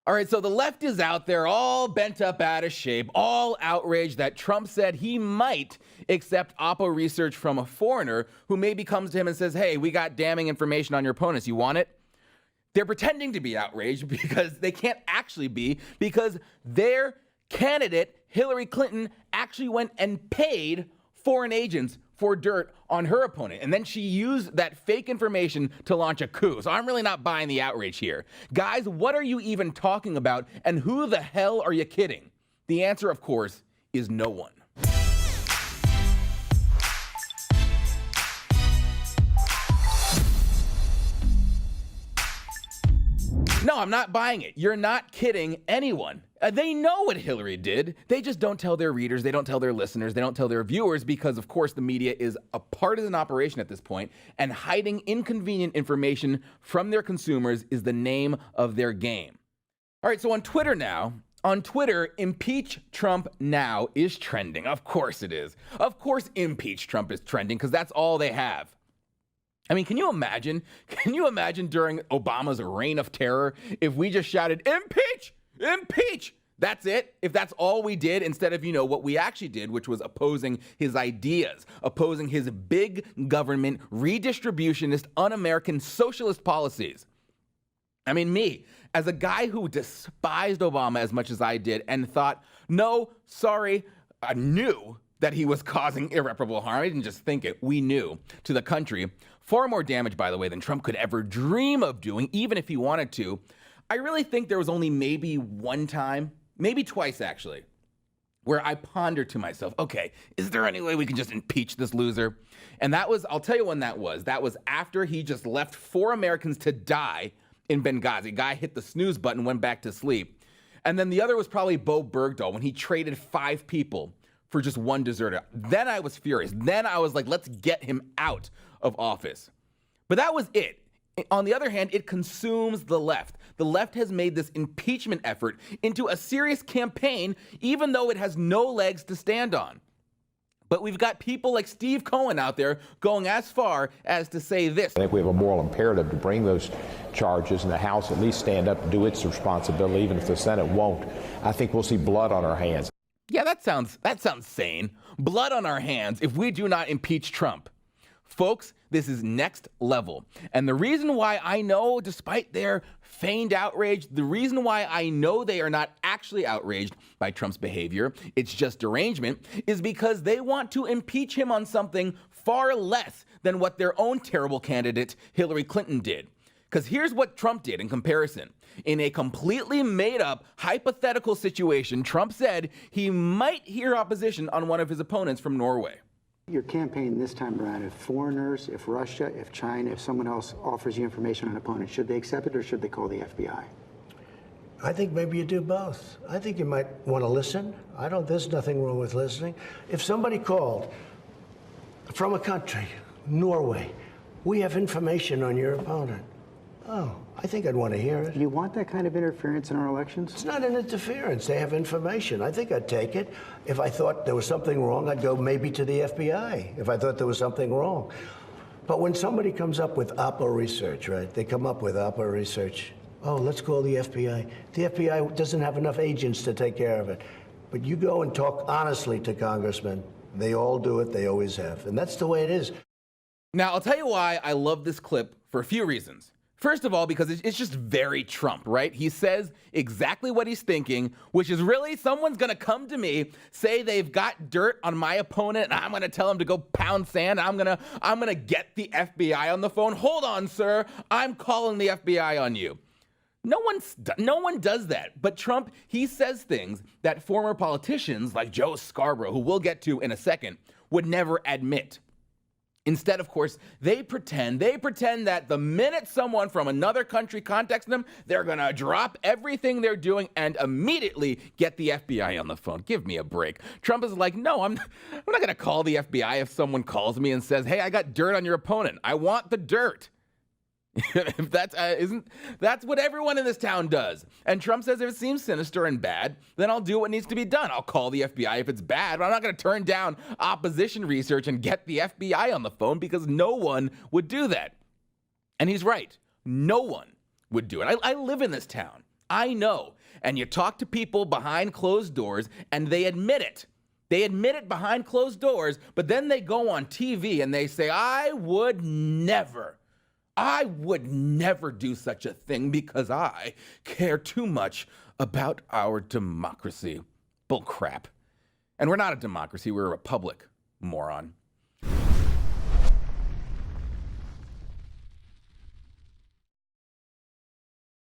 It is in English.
All right, so the left is out there all bent up out of shape, all outraged that Trump said he might accept Oppo research from a foreigner who maybe comes to him and says, hey, we got damning information on your opponents. You want it? They're pretending to be outraged because they can't actually be, because their candidate, Hillary Clinton, actually went and paid foreign agents for dirt on her opponent. And then she used that fake information to launch a coup. So I'm really not buying the outrage here. Guys, what are you even talking about? And who the hell are you kidding? The answer, of course, is no one. No, I'm not buying it. You're not kidding anyone. They know what Hillary did. They just don't tell their readers, they don't tell their listeners, they don't tell their viewers because, of course, the media is a partisan operation at this point, and hiding inconvenient information from their consumers is the name of their game. All right, so on Twitter now, impeach Trump now is trending. Of course it is. Of course impeach Trump is trending because that's all they have. I mean, can you imagine during Obama's reign of terror if we just shouted, impeach, impeach? That's it. If that's all we did instead of, what we actually did, which was opposing his ideas, opposing his big government, redistributionist, un-American socialist policies. I mean, me, as a guy who despised Obama as much as I did and thought, no, sorry, I knew that he was causing irreparable harm. I didn't just think it. We knew to the country. Far more damage, by the way, than Trump could ever dream of doing, even if he wanted to. I really think there was only maybe one time, maybe twice actually, where I pondered to myself, okay, is there any way we can just impeach this loser? And that was, I'll tell you when that was. That was after he just left 4 Americans to die in Benghazi. A guy hit the snooze button, went back to sleep. And then the other was probably Bo Bergdahl when he traded 5 people for just one deserter. Then I was furious. Then I was like, let's get him out of office. But that was it. On the other hand, it consumes the left. The left has made this impeachment effort into a serious campaign, even though it has no legs to stand on. But we've got people like Steve Cohen out there going as far as to say this. I think we have a moral imperative to bring those charges, and the House at least stand up and do its responsibility, even if the Senate won't. I think we'll see blood on our hands. Yeah, that sounds sane. Blood on our hands if we do not impeach Trump. Folks, this is next level. And the reason why I know, despite their feigned outrage, the reason why I know they are not actually outraged by Trump's behavior, it's just derangement, is because they want to impeach him on something far less than what their own terrible candidate, Hillary Clinton, did. Because here's what Trump did in comparison. In a completely made-up, hypothetical situation, Trump said he might hear opposition on one of his opponents from Norway. Your campaign this time around, if foreigners, if Russia, if China, if someone else offers you information on an opponent, should they accept it or should they call the FBI? I think maybe you do both. I think you might want to listen. There's nothing wrong with listening. If somebody called from a country, Norway, we have information on your opponent. Oh, I think I'd want to hear it. You want that kind of interference in our elections? It's not an interference. They have information. I think I'd take it. If I thought there was something wrong, I'd go maybe to the FBI if I thought there was something wrong. But when somebody comes up with Oppo research, right? They come up with Oppo research. Oh, let's call the FBI. The FBI doesn't have enough agents to take care of it. But you go and talk honestly to congressmen. They all do it. They always have. And that's the way it is. Now, I'll tell you why I love this clip for a few reasons. First of all, because it's just very Trump, right? He says exactly what he's thinking, which is really someone's going to come to me, say they've got dirt on my opponent, and I'm going to tell him to go pound sand. I'm going to get the FBI on the phone. Hold on, sir. I'm calling the FBI on you. No one does that. But Trump, he says things that former politicians like Joe Scarborough, who we'll get to in a second, would never admit. Instead, of course, they pretend that the minute someone from another country contacts them, they're going to drop everything they're doing and immediately get the FBI on the phone. Give me a break. Trump is like, no, I'm not going to call the FBI if someone calls me and says, hey, I got dirt on your opponent. I want the dirt. If that's what everyone in this town does. And Trump says if it seems sinister and bad, then I'll do what needs to be done. I'll call the FBI if it's bad, but I'm not going to turn down opposition research and get the FBI on the phone because no one would do that. And he's right. No one would do it. I live in this town. I know. And you talk to people behind closed doors, and they admit it. They admit it behind closed doors, but then they go on TV and they say, I would never do such a thing because I care too much about our democracy. Bull crap. And we're not a democracy, we're a republic, moron.